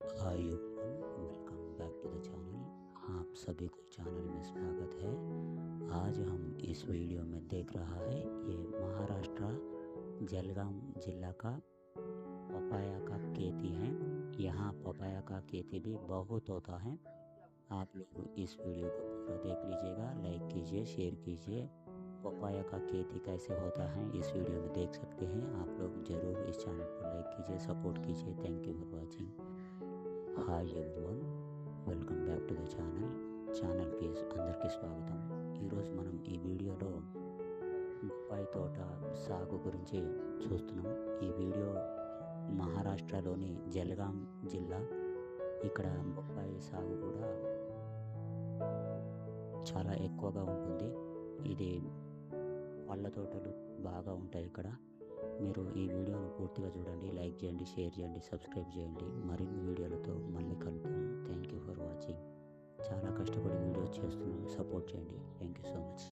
Hi everyone, welcome back to the channel. आप सभी को चैनल में स्वागत है। आज हम इस वीडियो में देख रहा है ये महाराष्ट्र जलगांव जिला का पपाया का खेती है। यहाँ पपाया का खेती भी बहुत होता है। आप लोग इस वीडियो को पूरा देख लीजिएगा, लाइक कीजिए, शेयर कीजिए। पपाया का खेती कैसे होता है इस वीडियो में देख सकते हैं। आप लोग ज़रूर इस चैनल को लाइक कीजिए, सपोर्ट कीजिए। Thank you for watching. Hi everyone, welcome back to the ఛానల్కి అందరికీ స్వాగతం. ఈరోజు మనం ఈ వీడియోలో బొప్పాయి తోట సాగు గురించి చూస్తున్నాం. ఈ వీడియో మహారాష్ట్రలోని జల్గాం జిల్లా. ఇక్కడ బొప్పాయి సాగు కూడా చాలా ఎక్కువగా ఉంటుంది. ఇది పళ్ళ తోటలు బాగా ఉంటాయి ఇక్కడ. మీరు ఈ వీడియోను పూర్తిగా చూడండి, లైక్ చేయండి, షేర్ చేయండి, సబ్స్క్రైబ్ చేయండి. మరిన్ని వీడియోలతో మళ్ళీ కలుద్దాం. Thank you for watching. చాలా కష్టపడి వీడియోస్ చేస్తున్నాను, సపోర్ట్ చేయండి. Thank you so much.